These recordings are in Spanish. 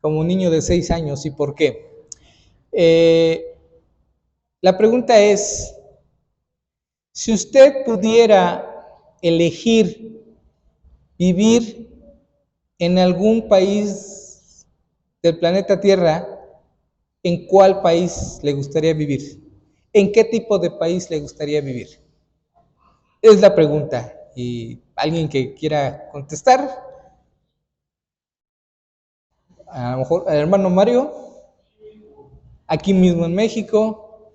como un niño de 6 años. ¿Y por qué? La pregunta es, si usted pudiera elegir vivir en algún país del planeta Tierra, ¿en cuál país le gustaría vivir? ¿En qué tipo de país le gustaría vivir? Es la pregunta. ¿Y alguien que quiera contestar? A lo mejor el hermano Mario, aquí mismo en México.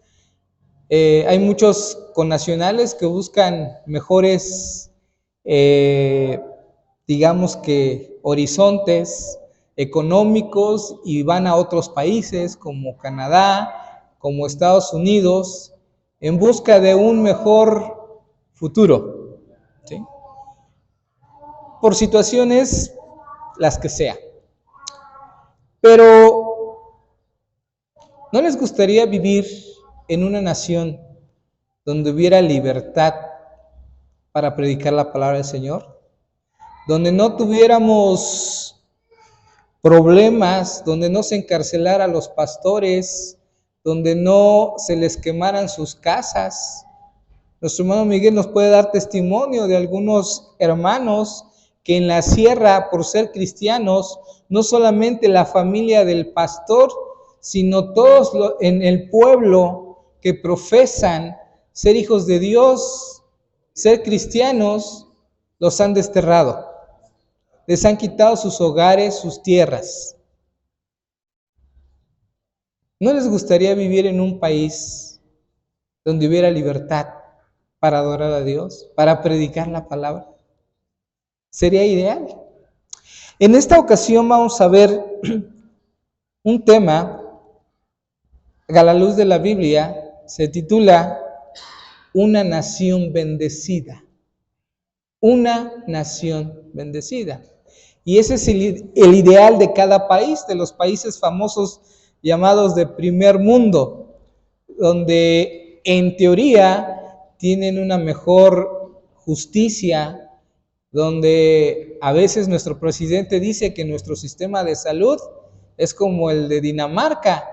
Hay muchos connacionales que buscan mejores, digamos que, horizontes económicos y van a otros países como Canadá, como Estados Unidos, en busca de un mejor futuro, ¿sí? Por situaciones las que sea. Pero ¿no les gustaría vivir en una nación donde hubiera libertad para predicar la palabra del Señor? Donde no tuviéramos problemas, donde no se encarcelara a los pastores, donde no se les quemaran sus casas. Nuestro hermano Miguel nos puede dar testimonio de algunos hermanos que en la sierra, por ser cristianos, no solamente la familia del pastor, sino todos en el pueblo que profesan ser hijos de Dios, ser cristianos, los han desterrado. Les han quitado sus hogares, sus tierras. ¿No les gustaría vivir en un país donde hubiera libertad para adorar a Dios, para predicar la palabra? Sería ideal. En esta ocasión vamos a ver un tema que a la luz de la Biblia se titula Una nación bendecida. Una nación bendecida. Y ese es el ideal de cada país, de los países famosos llamados de primer mundo, donde en teoría tienen una mejor justicia, donde a veces nuestro presidente dice que nuestro sistema de salud es como el de Dinamarca,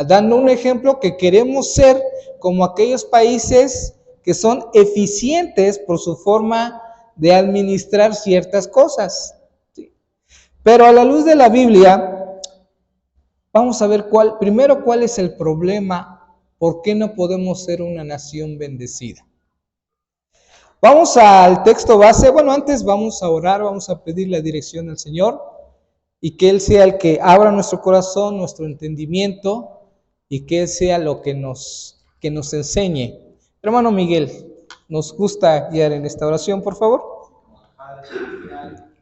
dando un ejemplo que queremos ser como aquellos países que son eficientes por su forma de administrar ciertas cosas. ¿Sí? Pero a la luz de la Biblia, vamos a ver primero cuál es el problema, por qué no podemos ser una nación bendecida. Vamos al texto base. Bueno, antes vamos a orar, vamos a pedir la dirección al Señor y que Él sea el que abra nuestro corazón, nuestro entendimiento y que Él sea lo que nos enseñe. Hermano Miguel, ¿nos gusta guiar en esta oración, por favor? Padre celestial,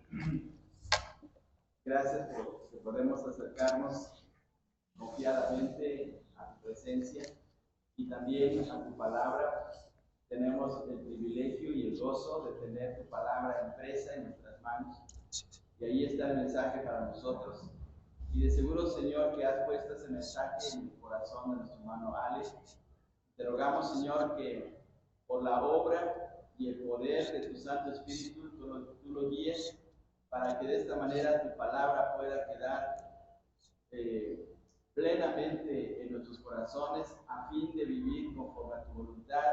gracias por que podemos acercarnos confiadamente a tu presencia y también a tu palabra. Tenemos el privilegio y el gozo de tener tu palabra impresa en nuestras manos. Y ahí está el mensaje para nosotros. Y de seguro, Señor, que has puesto ese mensaje en el corazón de nuestro hermano Alex. Te rogamos, Señor, que por la obra y el poder de tu Santo Espíritu, tú lo guíes para que de esta manera tu palabra pueda quedar plenamente en nuestros corazones a fin de vivir conforme a tu voluntad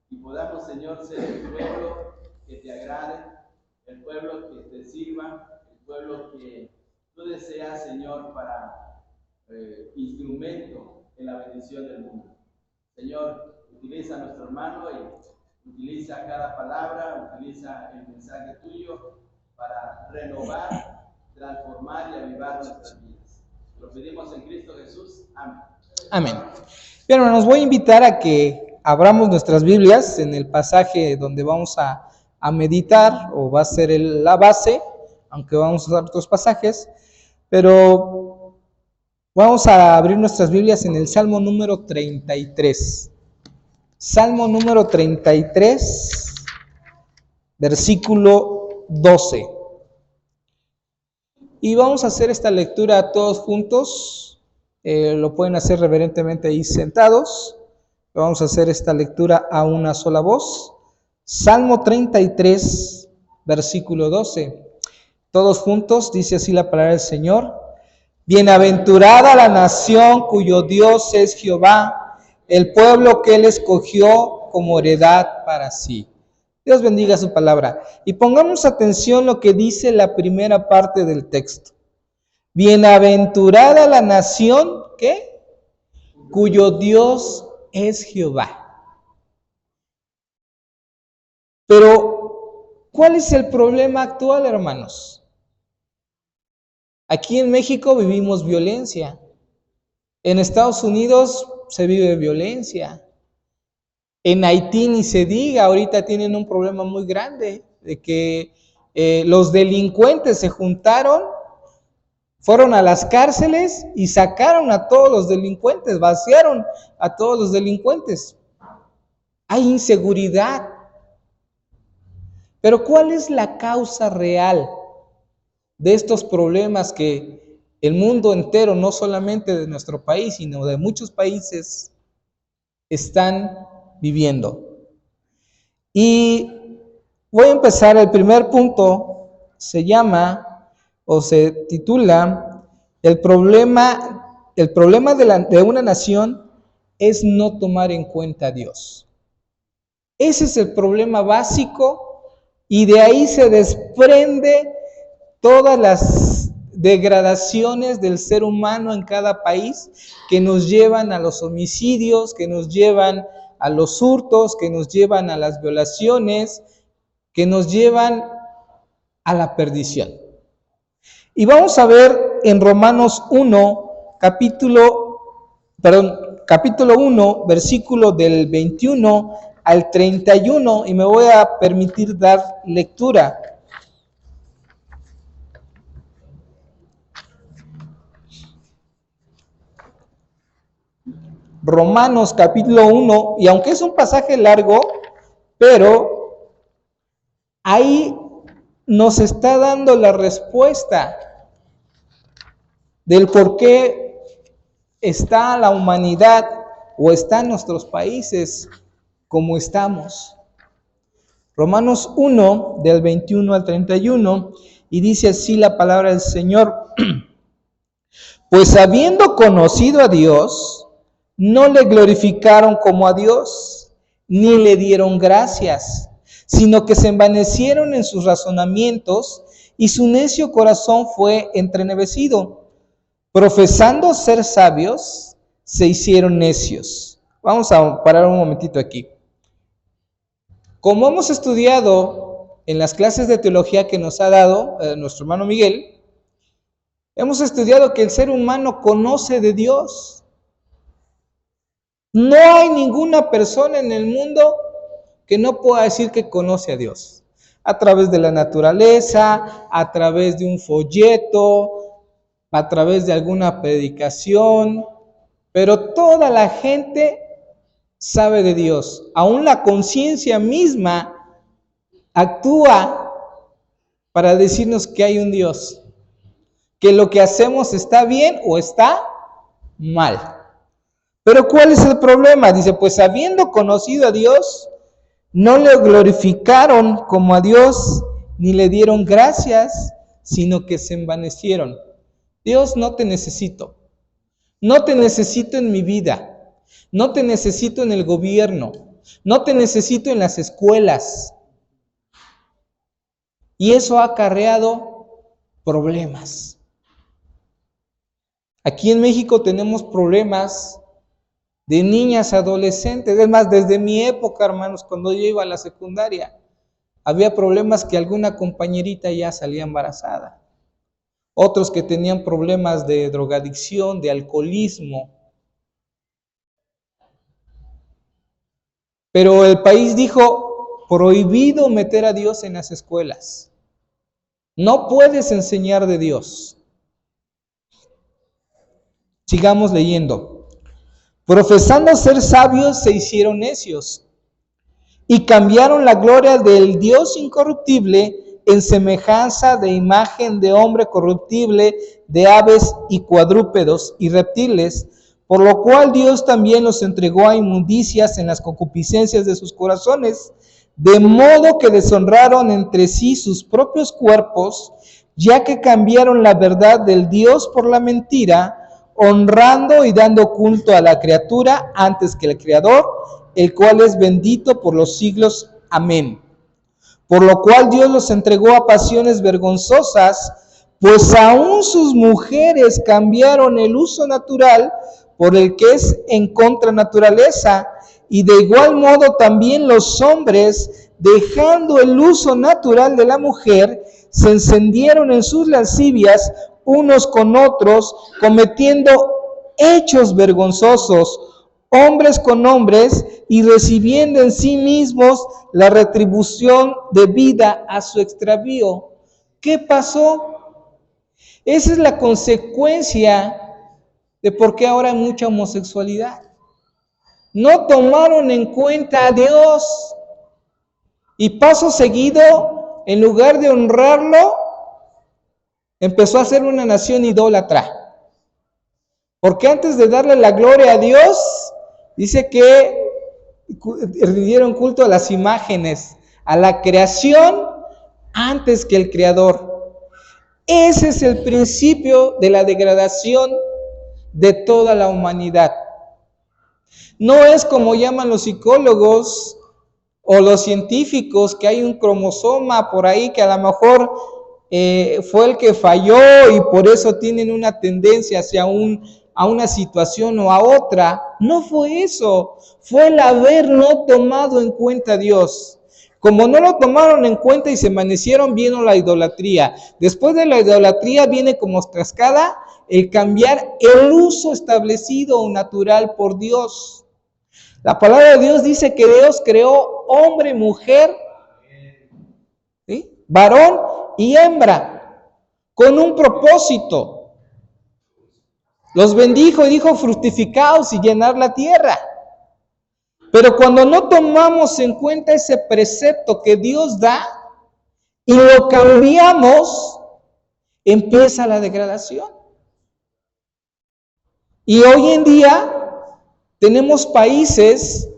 y podamos, Señor, ser el pueblo que te agrade, el pueblo que te sirva, el pueblo que tú deseas, Señor, para instrumento en la bendición del mundo. Señor, utiliza a nuestro hermano y utiliza cada palabra, utiliza el mensaje tuyo para renovar, transformar y avivar nuestras vidas. Lo pedimos en Cristo Jesús. Amén. Amén. Bien, hermanos, voy a invitar a que abramos nuestras Biblias en el pasaje donde vamos a meditar, o va a ser la base, aunque vamos a usar otros pasajes, pero vamos a abrir nuestras Biblias en el Salmo número 33. Salmo número 33, versículo 12. Y vamos a hacer esta lectura todos juntos. Lo pueden hacer reverentemente ahí sentados. Vamos a hacer esta lectura a una sola voz. Salmo 33, versículo 12. Todos juntos, dice así la palabra del Señor. Bienaventurada la nación cuyo Dios es Jehová, el pueblo que él escogió como heredad para sí. Dios bendiga su palabra. Y pongamos atención lo que dice la primera parte del texto. Bienaventurada la nación, ¿qué? Cuyo Dios es Jehová. Pero, ¿cuál es el problema actual, hermanos? Aquí en México vivimos violencia. En Estados Unidos se vive violencia. En Haití ni se diga, ahorita tienen un problema muy grande de que los delincuentes se juntaron, fueron a las cárceles y sacaron a todos los delincuentes, vaciaron a todos los delincuentes. Hay inseguridad. Pero ¿cuál es la causa real de estos problemas que el mundo entero, no solamente de nuestro país, sino de muchos países, están viviendo? Y voy a empezar, el primer punto se llama o se titula el problema de una nación es no tomar en cuenta a Dios. Ese es el problema básico y de ahí se desprende todas las degradaciones del ser humano en cada país que nos llevan a los homicidios, que nos llevan a los hurtos, que nos llevan a las violaciones, que nos llevan a la perdición. Y vamos a ver en Romanos 1, capítulo 1, versículo del 21 al 31, y me voy a permitir dar lectura. Romanos capítulo 1, y aunque es un pasaje largo, pero ahí nos está dando la respuesta del por qué está la humanidad o están nuestros países como estamos. Romanos 1, del 21 al 31, y dice así la palabra del Señor: pues habiendo conocido a Dios, no le glorificaron como a Dios, ni le dieron gracias, sino que se envanecieron en sus razonamientos, y su necio corazón fue entrenebrecido. Profesando ser sabios, se hicieron necios. Vamos a parar un momentito aquí. Como hemos estudiado en las clases de teología que nos ha dado nuestro hermano Miguel, hemos estudiado que el ser humano conoce de Dios. No hay ninguna persona en el mundo que no pueda decir que conoce a Dios. A través de la naturaleza, a través de un folleto, a través de alguna predicación, pero toda la gente sabe de Dios. Aún la conciencia misma actúa para decirnos que hay un Dios, que lo que hacemos está bien o está mal. Pero ¿cuál es el problema? Dice, pues habiendo conocido a Dios, no le glorificaron como a Dios, ni le dieron gracias, sino que se envanecieron. Dios, no te necesito. No te necesito en mi vida. No te necesito en el gobierno. No te necesito en las escuelas. Y eso ha acarreado problemas. Aquí en México tenemos problemas de niñas, adolescentes. Es más, desde mi época, hermanos, cuando yo iba a la secundaria, había problemas que alguna compañerita ya salía embarazada. Otros que tenían problemas de drogadicción, de alcoholismo. Pero el país dijo, prohibido meter a Dios en las escuelas. No puedes enseñar de Dios. Sigamos leyendo. Profesando ser sabios, se hicieron necios y cambiaron la gloria del Dios incorruptible en semejanza de imagen de hombre corruptible, de aves y cuadrúpedos y reptiles, por lo cual Dios también los entregó a inmundicias en las concupiscencias de sus corazones, de modo que deshonraron entre sí sus propios cuerpos, ya que cambiaron la verdad del Dios por la mentira, honrando y dando culto a la criatura antes que al Creador, el cual es bendito por los siglos. Amén. Por lo cual Dios los entregó a pasiones vergonzosas, pues aún sus mujeres cambiaron el uso natural por el que es en contranaturaleza, y de igual modo también los hombres, dejando el uso natural de la mujer, se encendieron en sus lascivias unos con otros, cometiendo hechos vergonzosos, hombres con hombres, y recibiendo en sí mismos la retribución debida a su extravío. ¿Qué pasó? Esa es la consecuencia de por qué ahora hay mucha homosexualidad. No tomaron en cuenta a Dios, y paso seguido, en lugar de honrarlo, empezó a ser una nación idólatra. Porque antes de darle la gloria a Dios, dice que rindieron culto a las imágenes, a la creación antes que el Creador. Ese es el principio de la degradación de toda la humanidad. No es como llaman los psicólogos o los científicos, que hay un cromosoma por ahí que a lo mejor fue el que falló y por eso tienen una tendencia hacia a una situación o a otra. No fue eso, fue el haber no tomado en cuenta a Dios. Como no lo tomaron en cuenta y se amanecieron, vino la idolatría. Después de la idolatría viene como cascada el cambiar el uso establecido o natural por Dios. La palabra de Dios dice que Dios creó hombre, mujer, ¿sí?, varón y hembra, con un propósito. Los bendijo y dijo: fructificaos y llenad la tierra. Pero cuando no tomamos en cuenta ese precepto que Dios da y lo cambiamos, empieza la degradación. Y hoy en día tenemos países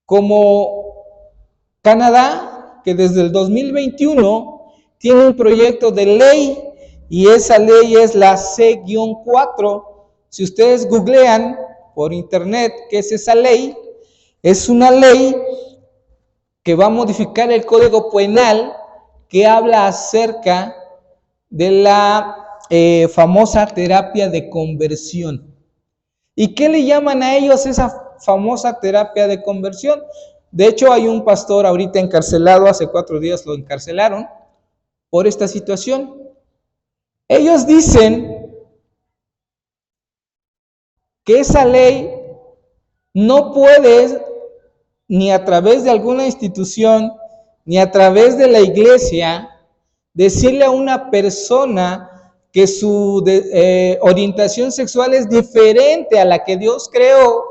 como Canadá, que desde el 2021 tiene un proyecto de ley, y esa ley es la C-4. Si ustedes googlean por internet qué es esa ley, es una ley que va a modificar el Código Penal, que habla acerca de la famosa terapia de conversión. ¿Y qué le llaman a ellos esa famosa terapia de conversión? De hecho, hay un pastor ahorita encarcelado, hace 4 días lo encarcelaron por esta situación. Ellos dicen que esa ley no puede, ni a través de alguna institución, ni a través de la iglesia, decirle a una persona que su orientación sexual es diferente a la que Dios creó.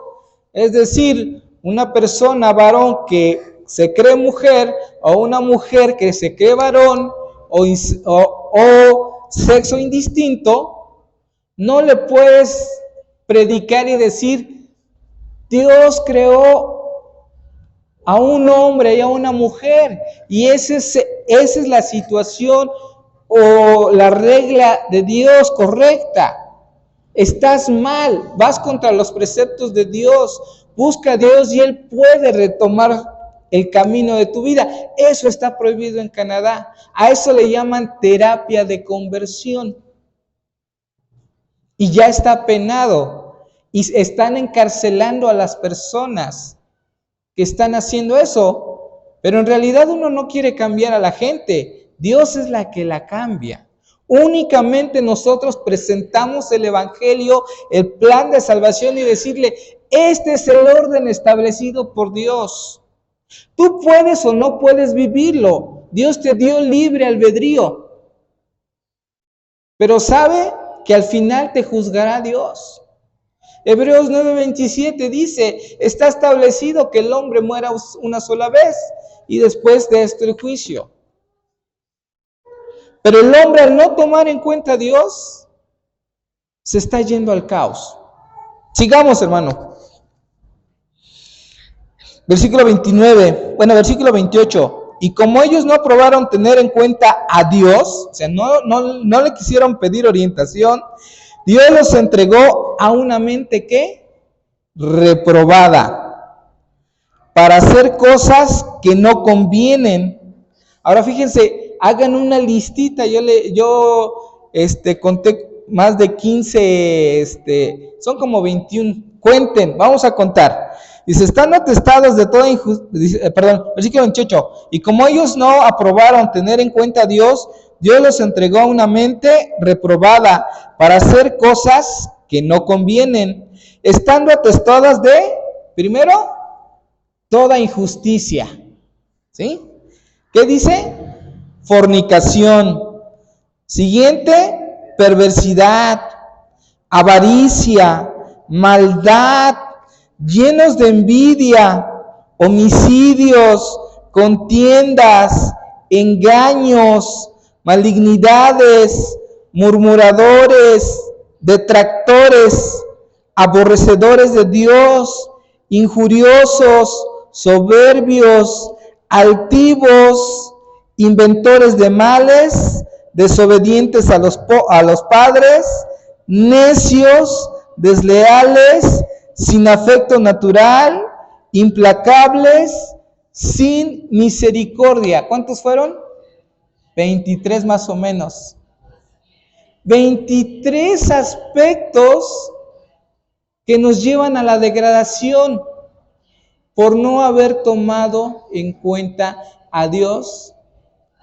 Es decir, una persona varón que se cree mujer, o una mujer que se cree varón, o sexo indistinto, no le puedes predicar y decir: Dios creó a un hombre y a una mujer, y esa es la situación o la regla de Dios correcta. Estás mal, vas contra los preceptos de Dios. Busca a Dios y Él puede retomar el camino de tu vida. Eso está prohibido en Canadá. A eso le llaman terapia de conversión. Y ya está penado. Y están encarcelando a las personas que están haciendo eso. Pero en realidad uno no quiere cambiar a la gente. Dios es la que la cambia. Únicamente nosotros presentamos el evangelio, el plan de salvación, y decirle: este es el orden establecido por Dios. Tú puedes o no puedes vivirlo. Dios te dio libre albedrío. Pero sabe que al final te juzgará Dios. Hebreos 9:27 dice: está establecido que el hombre muera una sola vez, y después de esto el juicio. Pero el hombre, al no tomar en cuenta a Dios, se está yendo al caos. Sigamos, hermano. Versículo 28. y como ellos no aprobaron tener en cuenta a Dios, o sea, no le quisieron pedir orientación, Dios los entregó a una mente ¿qué? Reprobada, para hacer cosas que no convienen. Ahora fíjense, hagan una listita, yo conté más de 15, son como 21, cuenten, vamos a contar. Dice, están atestados de toda injusticia, versículo 28, y como ellos no aprobaron tener en cuenta a Dios, Dios los entregó a una mente reprobada para hacer cosas que no convienen, estando atestadas de, primero, toda injusticia. ¿Sí? ¿Qué dice? Fornicación. Siguiente, perversidad, avaricia, maldad, llenos de envidia, homicidios, contiendas, engaños, malignidades, murmuradores, detractores, aborrecedores de Dios, injuriosos, soberbios, altivos, inventores de males, desobedientes a los padres, necios, desleales, sin afecto natural, implacables, sin misericordia. ¿Cuántos fueron? 23 más o menos. 23 aspectos que nos llevan a la degradación por no haber tomado en cuenta a Dios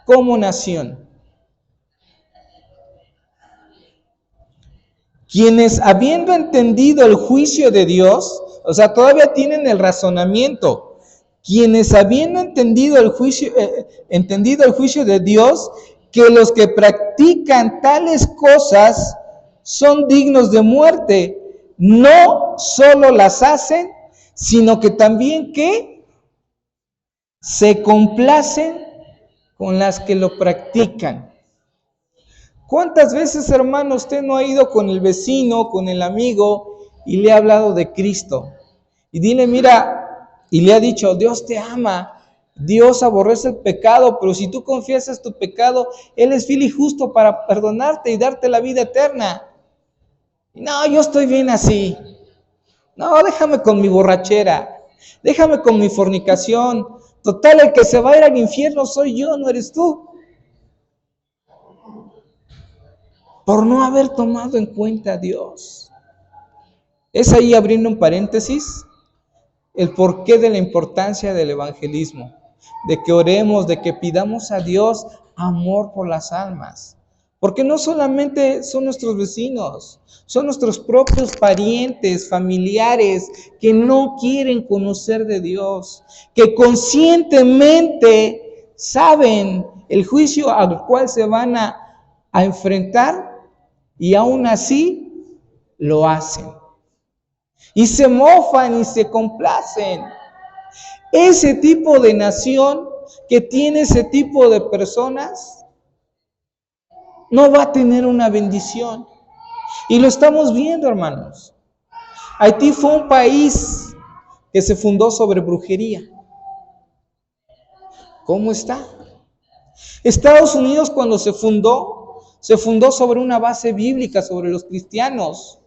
como nación. Quienes habiendo entendido el juicio de Dios, o sea, todavía tienen el razonamiento, quienes habiendo entendido el juicio de Dios, que los que practican tales cosas son dignos de muerte, no solo las hacen, sino que también que se complacen con las que lo practican. ¿Cuántas veces, hermano, usted no ha ido con el vecino, con el amigo y le ha hablado de Cristo? Y dile, mira, y le ha dicho, Dios te ama, Dios aborrece el pecado, pero si tú confiesas tu pecado, Él es fiel y justo para perdonarte y darte la vida eterna. No, yo estoy bien así. No, déjame con mi borrachera, déjame con mi fornicación. Total, el que se va a ir al infierno soy yo, no eres tú. Por no haber tomado en cuenta a Dios. Es ahí, abriendo un paréntesis, el porqué de la importancia del evangelismo, de que oremos, de que pidamos a Dios amor por las almas. Porque no solamente son nuestros vecinos, son nuestros propios parientes, familiares, que no quieren conocer de Dios, que conscientemente saben el juicio al cual se van a enfrentar y aún así lo hacen. Y se mofan y se complacen. Ese tipo de nación que tiene ese tipo de personas no va a tener una bendición. Y lo estamos viendo, hermanos. Haití fue un país que se fundó sobre brujería. ¿Cómo está? Estados Unidos, cuando se fundó sobre una base bíblica, sobre los cristianos.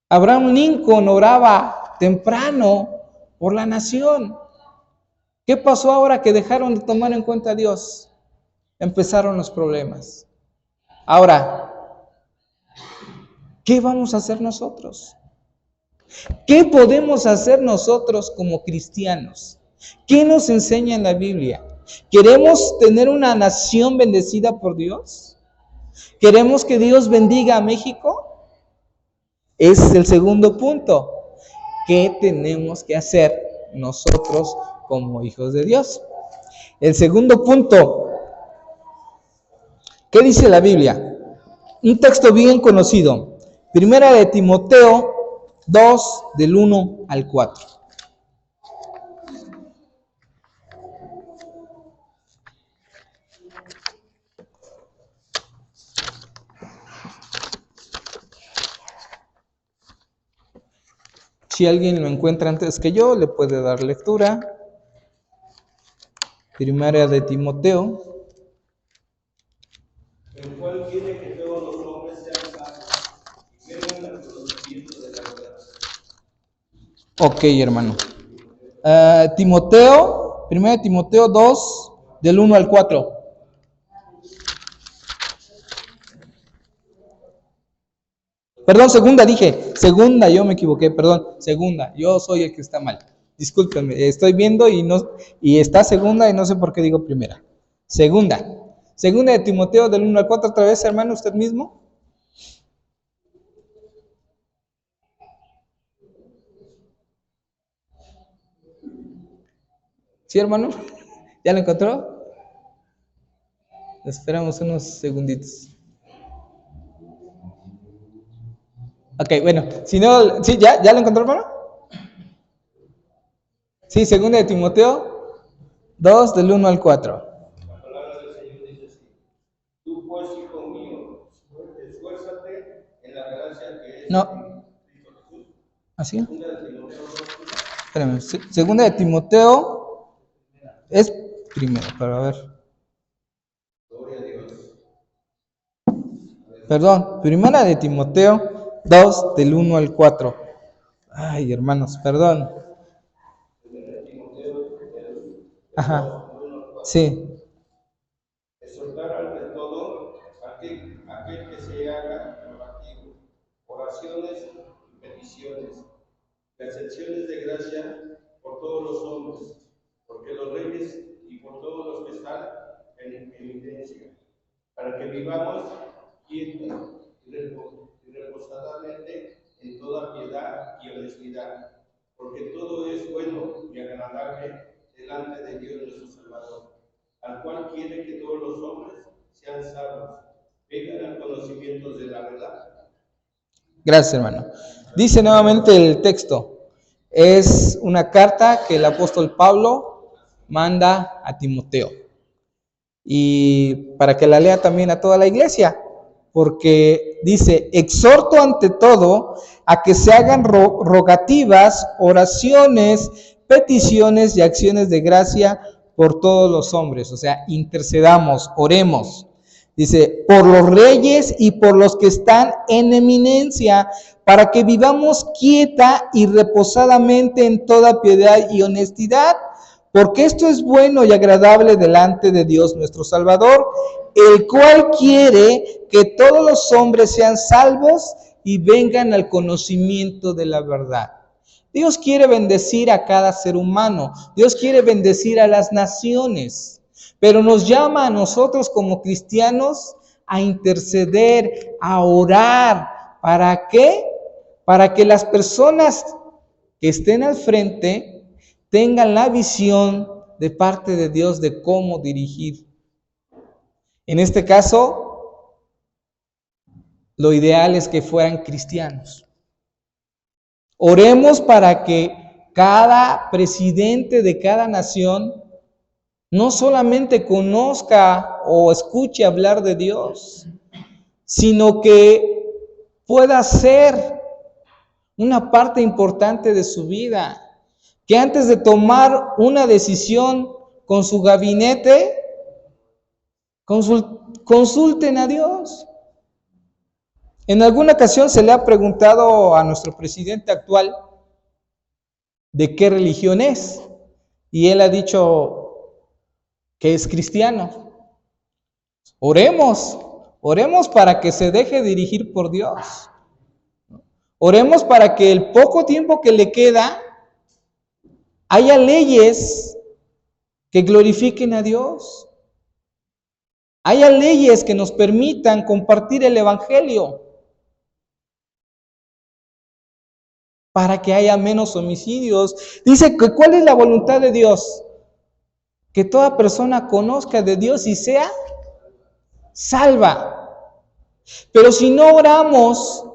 Abraham Lincoln oraba temprano por la nación. ¿Qué pasó ahora que dejaron de tomar en cuenta a Dios? Empezaron los problemas. Ahora, ¿qué vamos a hacer nosotros? ¿Qué podemos hacer nosotros como cristianos? ¿Qué nos enseña en la Biblia? ¿Queremos tener una nación bendecida por Dios? ¿Queremos que Dios bendiga a México? Ese es el segundo punto. ¿Qué tenemos que hacer nosotros como hijos de Dios? El segundo punto. ¿Qué dice la Biblia? Un texto bien conocido. Primera de Timoteo 2, del 1 al 4. Si alguien lo encuentra antes que yo, le puede dar lectura. Primera de Timoteo. El cual quiere que todos los hombres sean sanos y vengan al conocimiento de la verdad. Ok, hermano. Timoteo, 1 Timoteo 2, del 1 al 4. Perdón, segunda dije. Segunda, yo me equivoqué, perdón. Segunda, yo soy el que está mal. Discúlpenme, estoy viendo y está segunda y no sé por qué digo primera. Segunda. Segunda de Timoteo del 1 al 4, otra vez, hermano, usted mismo. ¿Sí, hermano? ¿Ya lo encontró? Esperamos unos segunditos. Ok, bueno, si no, ¿sí? ¿Ya lo encontró, hermano? Sí, segunda de Timoteo 2, del 1 al 4. La palabra del Señor dice así: Tú pues, hijo mío, esfuérzate en la gracia que es No. en Cristo Jesús. ¿Así? Segunda de Timoteo 2. Espérame, segunda de Timoteo es primero, pero a ver. Gloria a Dios. Perdón, primera de Timoteo 2, del 1 al 4. Ay, hermanos, perdón. Ajá, sí. Exhortar ante todo aquel que se haga proactivo, oraciones y peticiones, percepciones de gracia por todos los hombres, porque los reyes y por todos los que están en evidencia, para que vivamos quietos y reposadamente en toda piedad y honestidad, porque todo es bueno y agradable delante de Dios nuestro Salvador, al cual quiere que todos los hombres sean salvos, vengan al conocimiento de la verdad. Gracias, hermano. Dice nuevamente el texto. Es una carta que el apóstol Pablo manda a Timoteo. Y para que la lea también a toda la iglesia. Porque dice, exhorto ante todo a que se hagan rogativas, oraciones, peticiones y acciones de gracia por todos los hombres. O sea, intercedamos, oremos. Dice, por los reyes y por los que están en eminencia, para que vivamos quieta y reposadamente en toda piedad y honestidad, porque esto es bueno y agradable delante de Dios nuestro Salvador, el cual quiere que todos los hombres sean salvos y vengan al conocimiento de la verdad. Dios quiere bendecir a cada ser humano, Dios quiere bendecir a las naciones, pero nos llama a nosotros como cristianos a interceder, a orar. ¿Para qué? Para que las personas que estén al frente tengan la visión de parte de Dios de cómo dirigir. En este caso, lo ideal es que fueran cristianos. Oremos para que cada presidente de cada nación no solamente conozca o escuche hablar de Dios, sino que pueda ser una parte importante de su vida. Que antes de tomar una decisión con su gabinete, consulten a Dios. En alguna ocasión se le ha preguntado a nuestro presidente actual de qué religión es, y él ha dicho que es cristiano. Oremos para que se deje dirigir por Dios. Oremos para que el poco tiempo que le queda haya leyes que glorifiquen a Dios. Haya leyes que nos permitan compartir el evangelio. Para que haya menos homicidios. Dice que ¿cuál es la voluntad de Dios? Que toda persona conozca de Dios y sea salva. Pero si no oramos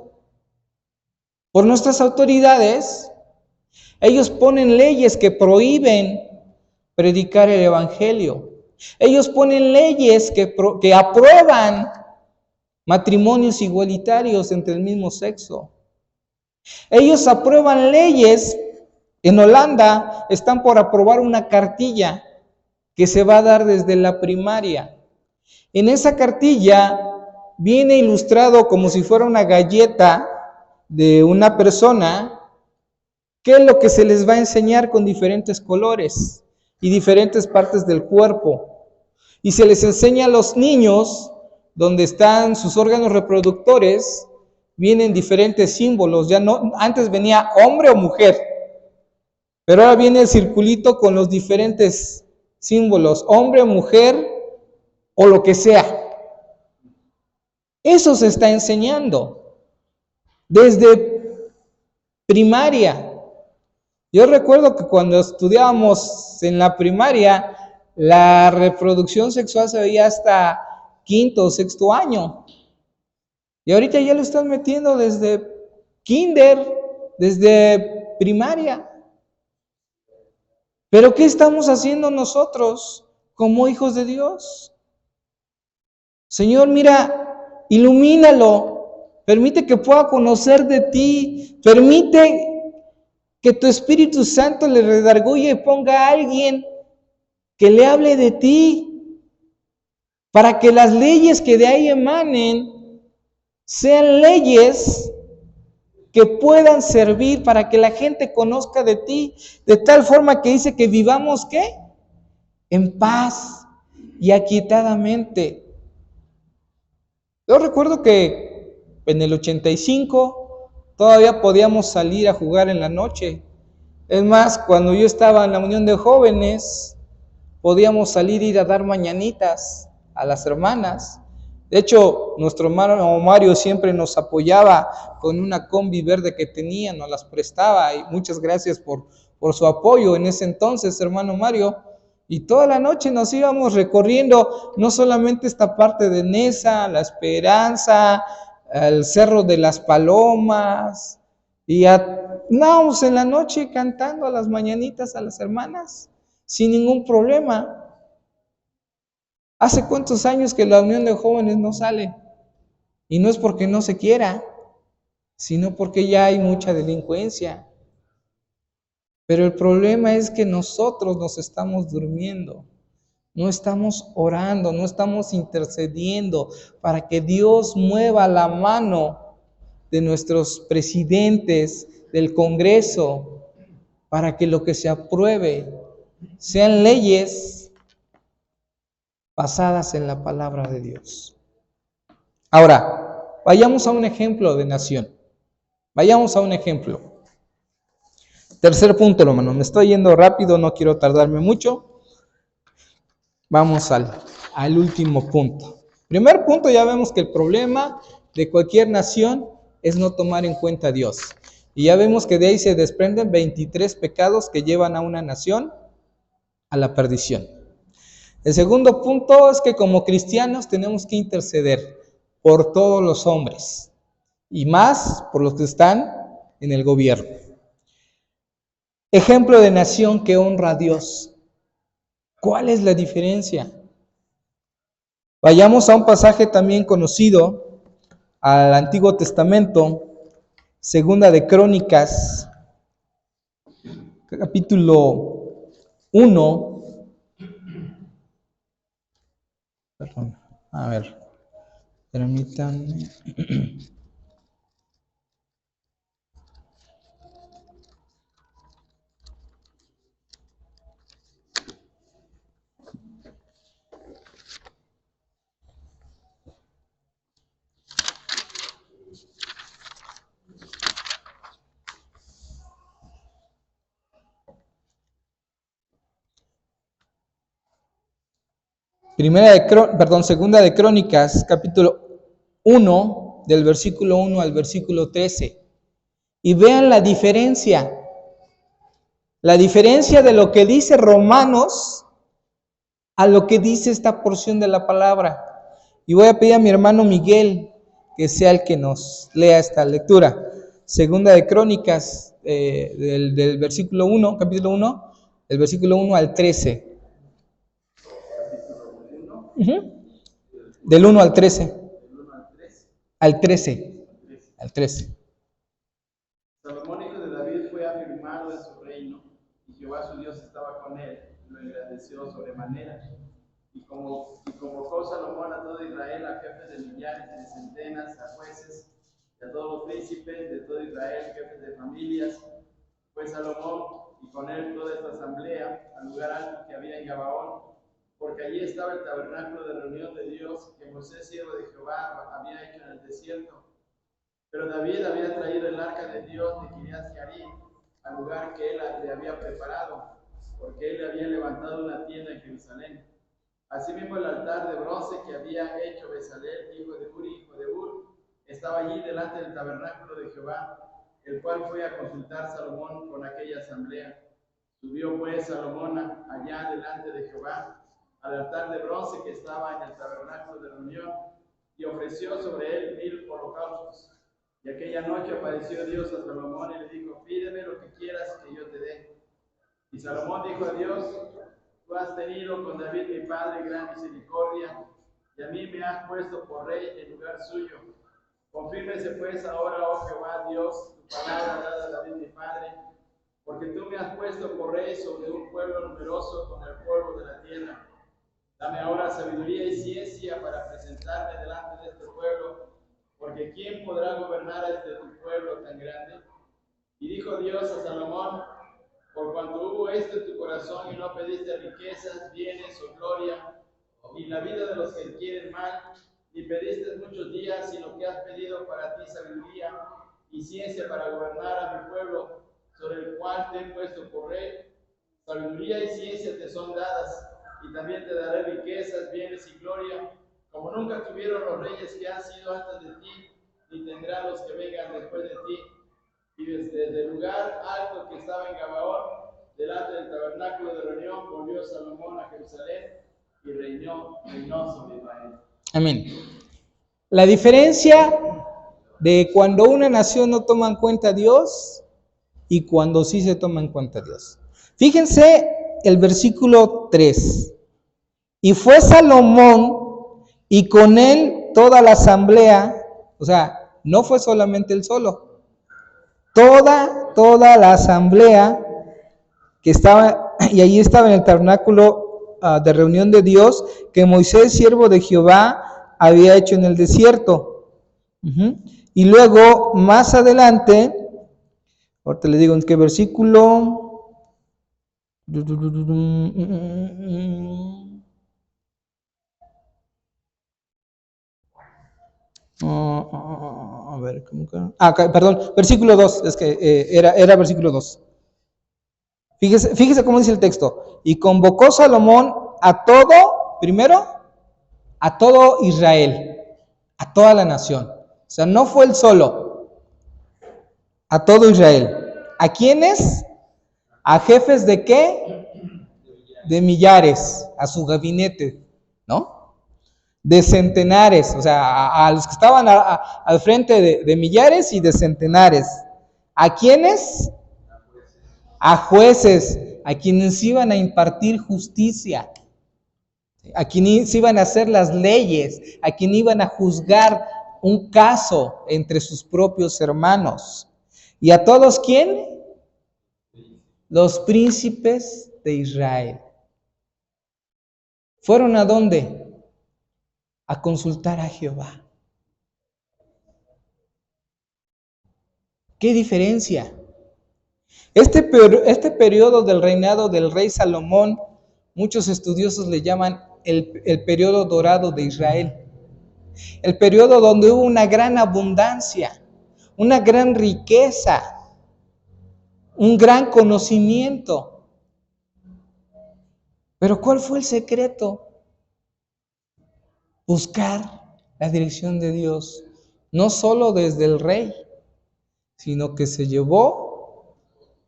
por nuestras autoridades, ellos ponen leyes que prohíben predicar el evangelio. Ellos ponen leyes que aprueban matrimonios igualitarios entre el mismo sexo. Ellos aprueban leyes. En Holanda están por aprobar una cartilla que se va a dar desde la primaria. En esa cartilla viene ilustrado como si fuera una galleta de una persona, qué es lo que se les va a enseñar con diferentes colores y diferentes partes del cuerpo. Y se les enseña a los niños, donde están sus órganos reproductores, vienen diferentes símbolos. Ya no, antes venía hombre o mujer, pero ahora viene el circulito con los diferentes símbolos, hombre, mujer o lo que sea. Eso se está enseñando desde primaria. Yo recuerdo que cuando estudiábamos en la primaria, la reproducción sexual se veía hasta quinto o sexto año. Y ahorita ya lo están metiendo desde kinder, desde primaria. Pero ¿qué estamos haciendo nosotros como hijos de Dios? Señor, mira, ilumínalo, permite que pueda conocer de ti, permite que tu Espíritu Santo le redarguya y ponga a alguien que le hable de ti, para que las leyes que de ahí emanen sean leyes que puedan servir para que la gente conozca de ti, de tal forma que dice que vivamos, ¿qué? En paz y aquietadamente. Yo recuerdo que en el 85 todavía podíamos salir a jugar en la noche. Es más, cuando yo estaba en la unión de jóvenes, podíamos salir e ir a dar mañanitas a las hermanas. De hecho, nuestro hermano Mario siempre nos apoyaba con una combi verde que tenía, nos las prestaba, y muchas gracias por su apoyo en ese entonces, hermano Mario. Y toda la noche nos íbamos recorriendo no solamente esta parte de Nesa, La Esperanza, el Cerro de las Palomas, y andábamos en la noche cantando a las mañanitas a las hermanas, sin ningún problema. ¿Hace cuántos años que la unión de jóvenes no sale? Y no es porque no se quiera, sino porque ya hay mucha delincuencia. Pero el problema es que nosotros nos estamos durmiendo, no estamos orando, no estamos intercediendo para que Dios mueva la mano de nuestros presidentes, del Congreso, para que lo que se apruebe sean leyes basadas en la palabra de Dios. Ahora, vayamos a un ejemplo de nación. Vayamos a un ejemplo. Tercer punto, hermano. Me estoy yendo rápido, no quiero tardarme mucho. Vamos al último punto. Primer punto, ya vemos que el problema de cualquier nación es no tomar en cuenta a Dios. Y ya vemos que de ahí se desprenden 23 pecados que llevan a una nación a la perdición. El segundo punto es que como cristianos tenemos que interceder por todos los hombres y más por los que están en el gobierno. Ejemplo de nación que honra a Dios. ¿Cuál es la diferencia? Vayamos a un pasaje también conocido al Antiguo Testamento, Segunda de Crónicas, capítulo 1. Perdón, a ver, permítanme. Segunda de Crónicas, capítulo 1, del versículo 1 al versículo 13. Y vean la diferencia de lo que dice Romanos a lo que dice esta porción de la palabra. Y voy a pedir a mi hermano Miguel que sea el que nos lea esta lectura. Segunda de Crónicas, del versículo 1, capítulo 1, del versículo 1 al 13. Del 1 al 13. Al 13. Al 13. Salomón, hijo de David, fue afirmado en su reino, y Jehová su Dios estaba con él, y lo engrandeció deseó sobremanera. Y convocó Salomón a todo Israel, a jefes de millares y de centenas, a jueces, y a todos los príncipes de todo Israel, jefes de familias. Fue Salomón y con él toda esta asamblea al lugar alto que había en Gabaón, porque allí estaba el tabernáculo de reunión de Dios que Moisés, siervo de Jehová, había hecho en el desierto. Pero David había traído el arca de Dios de Kiriat Jearim al lugar que él le había preparado, porque él le había levantado una tienda en Jerusalén. Asimismo, el altar de bronce que había hecho Bezalel, hijo de Uri, hijo de Ur, estaba allí delante del tabernáculo de Jehová, el cual fue a consultar Salomón con aquella asamblea. Subió pues Salomón allá delante de Jehová, al altar de bronce que estaba en el tabernáculo de reunión, y ofreció sobre él 1000 holocaustos. Y aquella noche apareció Dios a Salomón y le dijo: pídeme lo que quieras que yo te dé. Y Salomón dijo a Dios: tú has tenido con David mi padre gran misericordia, y a mí me has puesto por rey en lugar suyo. Confírmese pues ahora, oh Jehová Dios, tu palabra dada a David mi padre, porque tú me has puesto por rey sobre un pueblo numeroso con el polvo de la tierra. Dame ahora sabiduría y ciencia para presentarme delante de este pueblo, porque ¿quién podrá gobernar a este tu pueblo tan grande? Y dijo Dios a Salomón: por cuanto hubo esto en tu corazón y no pediste riquezas, bienes o gloria, ni la vida de los que quieren mal, ni pediste muchos días, sino que has pedido para ti sabiduría y ciencia para gobernar a mi pueblo, sobre el cual te he puesto por rey. Sabiduría y ciencia te son dadas, y también te daré riquezas, bienes y gloria, como nunca tuvieron los reyes que han sido antes de ti, ni tendrán los que vengan después de ti. Y desde el lugar alto que estaba en Gabaón, delante del tabernáculo de reunión, volvió Salomón a Jerusalén y reinó sobre Israel. Amén. La diferencia de cuando una nación no toma en cuenta a Dios y cuando sí se toma en cuenta a Dios. Fíjense el versículo 3. Y fue Salomón y con él toda la asamblea, o sea, no fue solamente él solo. Toda la asamblea que estaba, y allí estaba en el tabernáculo de reunión de Dios, que Moisés, siervo de Jehová, había hecho en el desierto. Y luego, más adelante, ahorita le digo en qué versículo. A ver, ¿cómo que? Perdón, versículo 2, es que era versículo 2. Fíjese cómo dice el texto. Y convocó Salomón a todo, primero, a todo Israel, a toda la nación. O sea, no fue él solo, a todo Israel. ¿A quiénes? A jefes de qué? De millares, a su gabinete, ¿no? De centenares, o sea, a los que estaban al frente de millares y de centenares. ¿A quiénes? A jueces, a quienes iban a impartir justicia, a quienes iban a hacer las leyes, a quienes iban a juzgar un caso entre sus propios hermanos. ¿Y a todos quién? Los príncipes de Israel. ¿Fueron a dónde? A consultar a Jehová. ¿Qué diferencia? Este periodo del reinado del rey Salomón, muchos estudiosos le llaman el periodo dorado de Israel. El periodo donde hubo una gran abundancia, una gran riqueza, un gran conocimiento. Pero ¿cuál fue el secreto? Buscar la dirección de Dios, no solo desde el rey, sino que se llevó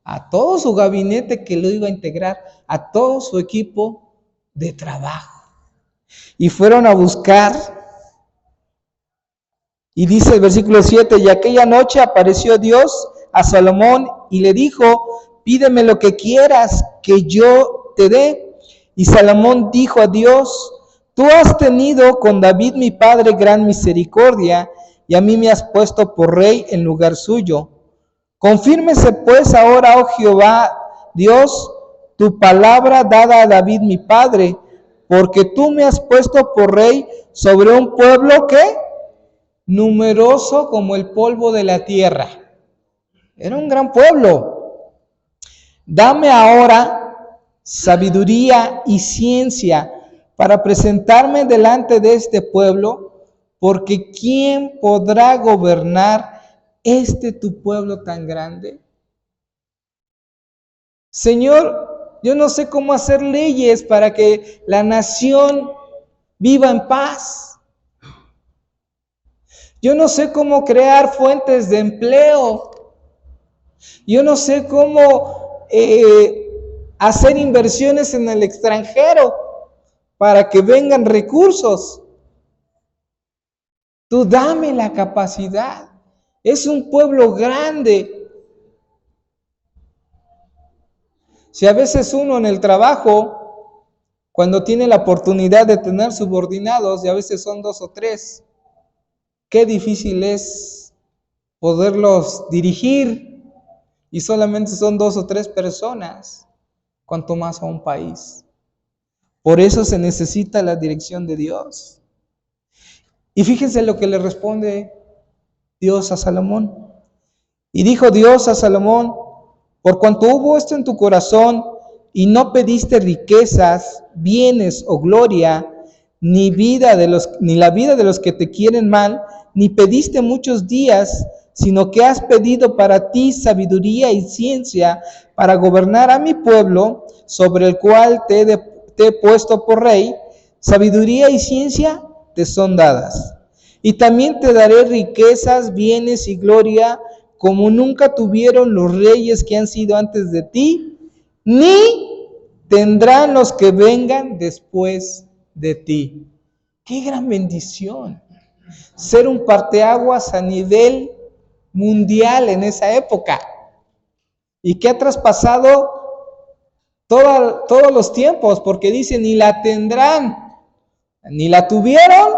a todo su gabinete que lo iba a integrar, a todo su equipo de trabajo. Y fueron a buscar, y dice el versículo 7, y aquella noche apareció Dios a Salomón y le dijo: pídeme lo que quieras que yo te dé. Y Salomón dijo a Dios: tú has tenido con David mi padre gran misericordia, y a mí me has puesto por rey en lugar suyo. Confírmese pues ahora, oh Jehová Dios, tu palabra dada a David mi padre, porque tú me has puesto por rey sobre un pueblo que numeroso como el polvo de la tierra. Era un gran pueblo. Dame ahora sabiduría y ciencia para presentarme delante de este pueblo, porque ¿quién podrá gobernar tu pueblo tan grande? Señor, yo no sé cómo hacer leyes para que la nación viva en paz. Yo no sé cómo crear fuentes de empleo. Yo no sé cómo hacer inversiones en el extranjero para que vengan recursos. Tú dame la capacidad. Es un pueblo grande. Si a veces uno en el trabajo, cuando tiene la oportunidad de tener subordinados, y a veces son 2 o 3, qué difícil es poderlos dirigir, y solamente son 2 o 3 personas, cuanto más a un país. Por eso se necesita la dirección de Dios. Y fíjense lo que le responde Dios a Salomón. Y dijo Dios a Salomón: por cuanto hubo esto en tu corazón, y no pediste riquezas, bienes o gloria, ni la vida de los que te quieren mal, ni pediste muchos días, sino que has pedido para ti sabiduría y ciencia para gobernar a mi pueblo, sobre el cual te he puesto por rey, sabiduría y ciencia te son dadas. Y también te daré riquezas, bienes y gloria, como nunca tuvieron los reyes que han sido antes de ti, ni tendrán los que vengan después de ti. ¡Qué gran bendición! Ser un parteaguas a nivel mundial en esa época, y que ha traspasado todos los tiempos, porque dice: ni la tendrán, ni la tuvieron,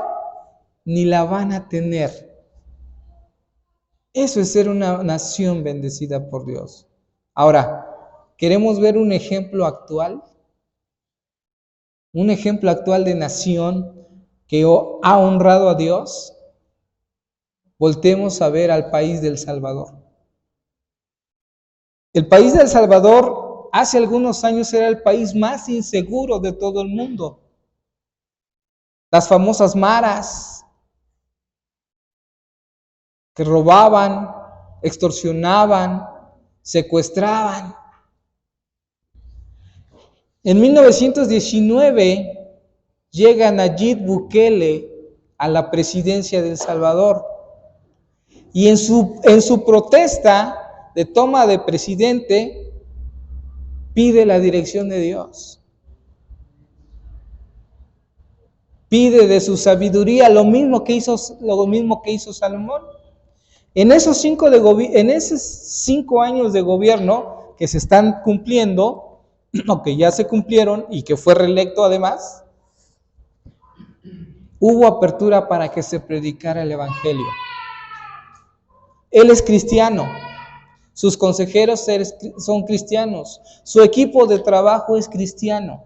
ni la van a tener. Eso es ser una nación bendecida por Dios. Ahora, ¿queremos ver un ejemplo actual? Un ejemplo actual de nación que ha honrado a Dios. Voltemos a ver al país del Salvador. El país del Salvador hace algunos años era el país más inseguro de todo el mundo. Las famosas maras que robaban, extorsionaban, secuestraban. En 1919 llega Nayib Bukele a la presidencia de El Salvador, y en su protesta de toma de presidente pide la dirección de Dios. Pide de su sabiduría lo mismo que hizo Salomón. En esos 5 años de gobierno que se están cumpliendo, o que ya se cumplieron, y que fue reelecto además, hubo apertura para que se predicara el evangelio. Él es cristiano, sus consejeros son cristianos, su equipo de trabajo es cristiano.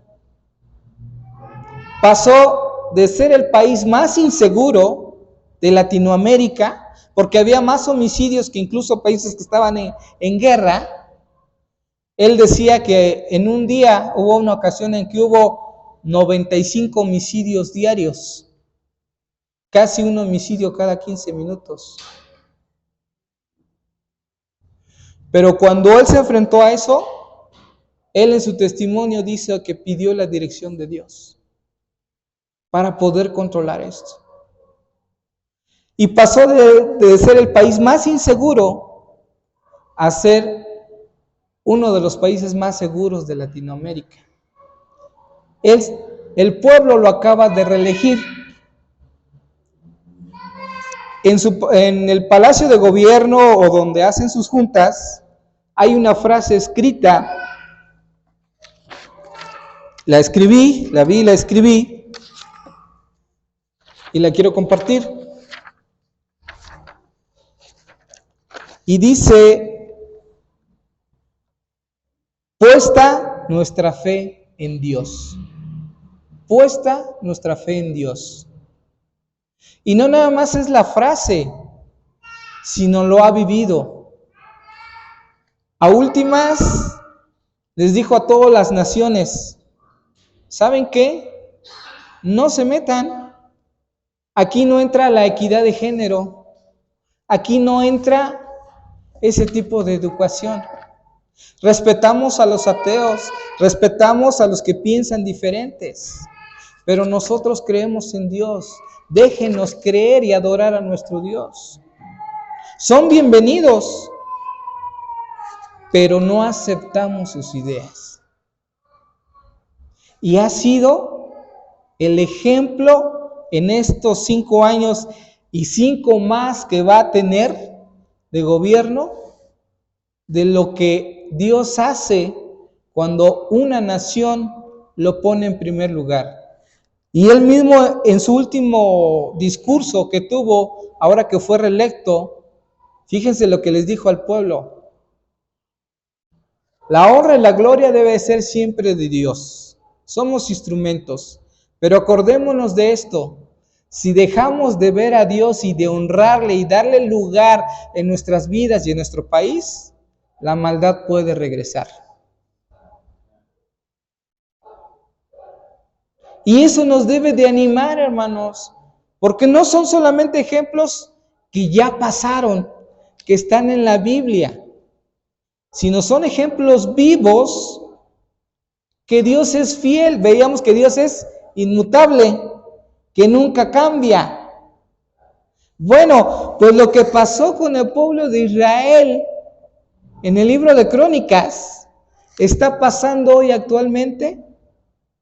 Pasó de ser el país más inseguro de Latinoamérica, porque había más homicidios que incluso países que estaban en guerra. Él decía que en un día hubo una ocasión en que hubo 95 homicidios diarios, casi un homicidio cada 15 minutos. Pero cuando él se enfrentó a eso, él en su testimonio dice que pidió la dirección de Dios para poder controlar esto. Y pasó de ser el país más inseguro a ser uno de los países más seguros de Latinoamérica. El pueblo lo acaba de reelegir. En el Palacio de Gobierno, o donde hacen sus juntas, hay una frase escrita. La escribí y la quiero compartir. Y dice: puesta nuestra fe en Dios. Puesta nuestra fe en Dios. Y no nada más es la frase, sino lo ha vivido. A últimas, les dijo a todas las naciones, ¿saben qué? No se metan. Aquí no entra la equidad de género. Aquí no entra ese tipo de educación. Respetamos a los ateos, respetamos a los que piensan diferentes, pero nosotros creemos en Dios. Déjenos creer y adorar a nuestro Dios. Son bienvenidos, pero no aceptamos sus ideas. Y ha sido el ejemplo en estos 5 años y 5 más que va a tener de gobierno, de lo que Dios hace cuando una nación lo pone en primer lugar. Y él mismo en su último discurso que tuvo, ahora que fue reelecto, fíjense lo que les dijo al pueblo. La honra y la gloria debe ser siempre de Dios. Somos instrumentos, pero acordémonos de esto. Si dejamos de ver a Dios y de honrarle y darle lugar en nuestras vidas y en nuestro país, la maldad puede regresar. Y eso nos debe de animar, hermanos, porque no son solamente ejemplos que ya pasaron, que están en la Biblia, sino son ejemplos vivos que Dios es fiel. Veíamos que Dios es inmutable, que nunca cambia. Bueno, pues lo que pasó con el pueblo de Israel en el libro de Crónicas está pasando hoy actualmente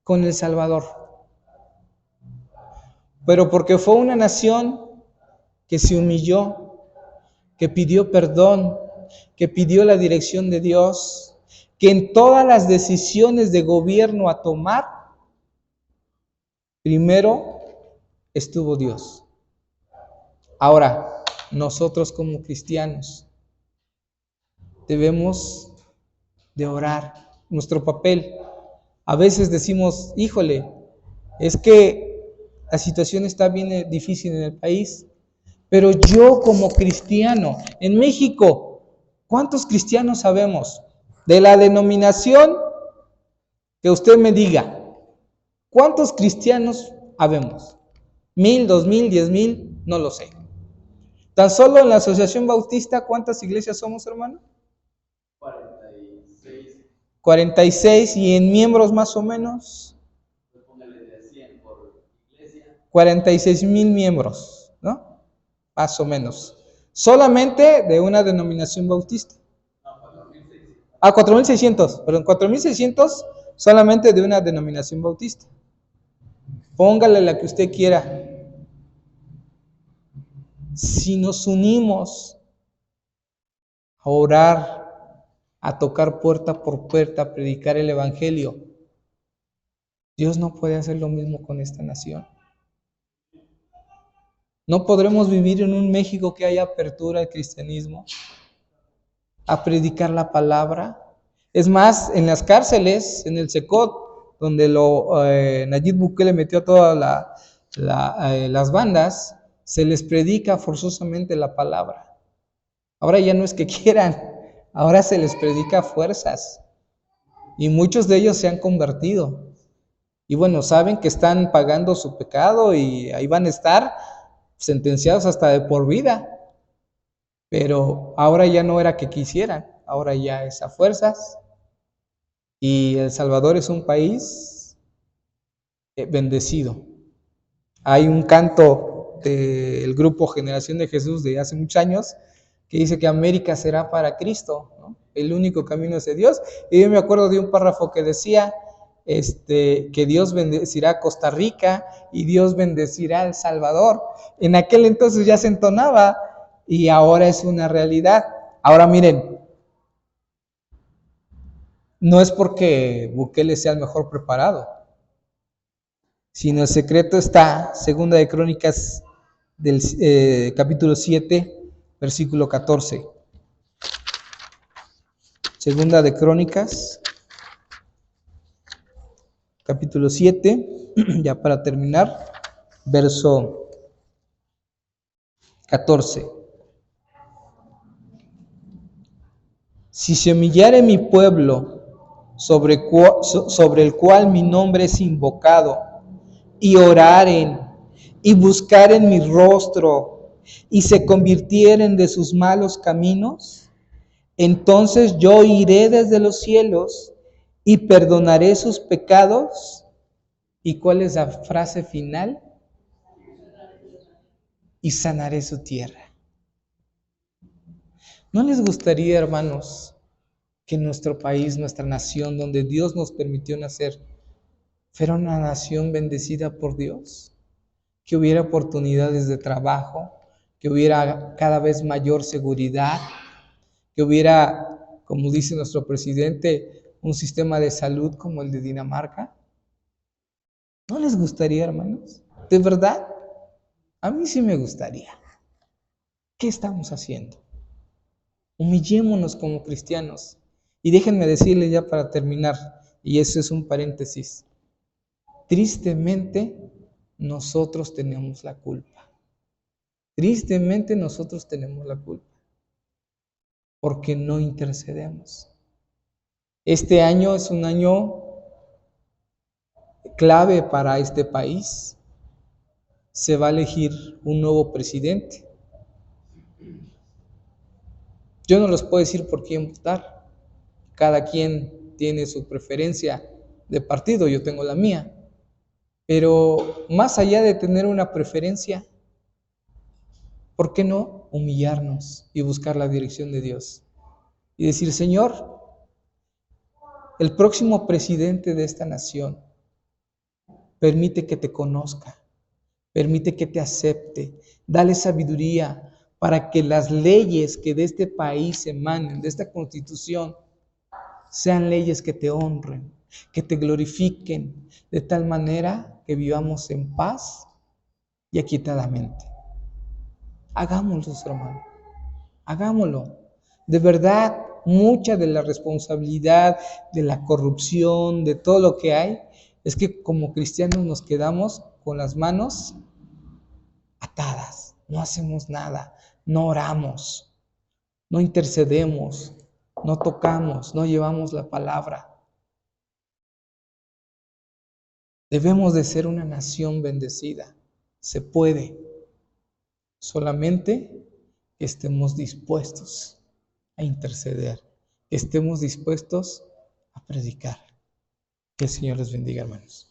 con El Salvador. Pero porque fue una nación que se humilló, que pidió perdón, que pidió la dirección de Dios, que en todas las decisiones de gobierno a tomar, primero estuvo Dios. Ahora, nosotros como cristianos debemos de orar. Nuestro papel, a veces decimos, híjole, es que la situación está bien difícil en el país, pero yo como cristiano, en México, ¿cuántos cristianos sabemos? De la denominación que usted me diga, ¿cuántos cristianos habemos? 1,000, 2,000, 10,000, no lo sé. Tan solo en la Asociación Bautista, ¿cuántas iglesias somos, hermano? 46. 46, y en miembros más o menos. Pues póngale de 100 por iglesia. 46,000 miembros, ¿no? Más o menos. Solamente de una denominación bautista. No, 4,600. 4,600, perdón, 4,600 solamente de una denominación bautista. Póngale la que usted quiera. Si nos unimos a orar, a tocar puerta por puerta, a predicar el evangelio, Dios no puede hacer lo mismo con esta nación. No podremos vivir en un México que haya apertura al cristianismo, a predicar la palabra. Es más, en las cárceles, en el Secot, donde Nayib Bukele metió a todas las bandas, se les predica forzosamente la palabra. Ahora ya no es que quieran, ahora se les predica a fuerzas. Y muchos de ellos se han convertido. Y bueno, saben que están pagando su pecado y ahí van a estar sentenciados hasta de por vida. Pero ahora ya no era que quisieran, ahora ya es a fuerzas. Y El Salvador es un país bendecido. Hay un canto del grupo Generación de Jesús de hace muchos años que dice que América será para Cristo, ¿no? El único camino es de Dios. Y yo me acuerdo de un párrafo que decía que Dios bendecirá a Costa Rica y Dios bendecirá a El Salvador. En aquel entonces ya se entonaba y ahora es una realidad. Ahora miren, no es porque Bukele sea el mejor preparado, sino el secreto está, segunda de Crónicas del capítulo 7, versículo 14. Segunda de Crónicas, capítulo 7, ya para terminar, verso 14. Si se humillare mi pueblo, sobre el cual mi nombre es invocado, y oraren, y buscaren mi rostro, y se convirtieren de sus malos caminos, entonces yo iré desde los cielos y perdonaré sus pecados. ¿Y cuál es la frase final? Y sanaré su tierra. ¿No les gustaría, hermanos, que nuestro país, nuestra nación, donde Dios nos permitió nacer, fuera una nación bendecida por Dios? Que hubiera oportunidades de trabajo, que hubiera cada vez mayor seguridad, que hubiera, como dice nuestro presidente, un sistema de salud como el de Dinamarca. ¿No les gustaría, hermanos? ¿De verdad? A mí sí me gustaría. ¿Qué estamos haciendo? Humillémonos como cristianos. Y déjenme decirles ya para terminar, y eso es un paréntesis, tristemente nosotros tenemos la culpa. Tristemente nosotros tenemos la culpa, porque no intercedemos. Este año es un año clave para este país. Se va a elegir un nuevo presidente. Yo no les puedo decir por quién votar. Cada quien tiene su preferencia de partido, yo tengo la mía. Pero más allá de tener una preferencia, ¿por qué no humillarnos y buscar la dirección de Dios? Y decir, Señor, el próximo presidente de esta nación, permite que te conozca, permite que te acepte, dale sabiduría para que las leyes que de este país emanen, de esta constitución, sean leyes que te honren, que te glorifiquen, de tal manera que vivamos en paz y aquietadamente. Hagámoslo, hermano, hagámoslo. De verdad, mucha de la responsabilidad, de la corrupción, de todo lo que hay, es que como cristianos nos quedamos con las manos atadas, no hacemos nada, no oramos, no intercedemos, no tocamos, no llevamos la palabra. Debemos de ser una nación bendecida. Se puede, solamente que estemos dispuestos a interceder, que estemos dispuestos a predicar. Que el Señor les bendiga, hermanos.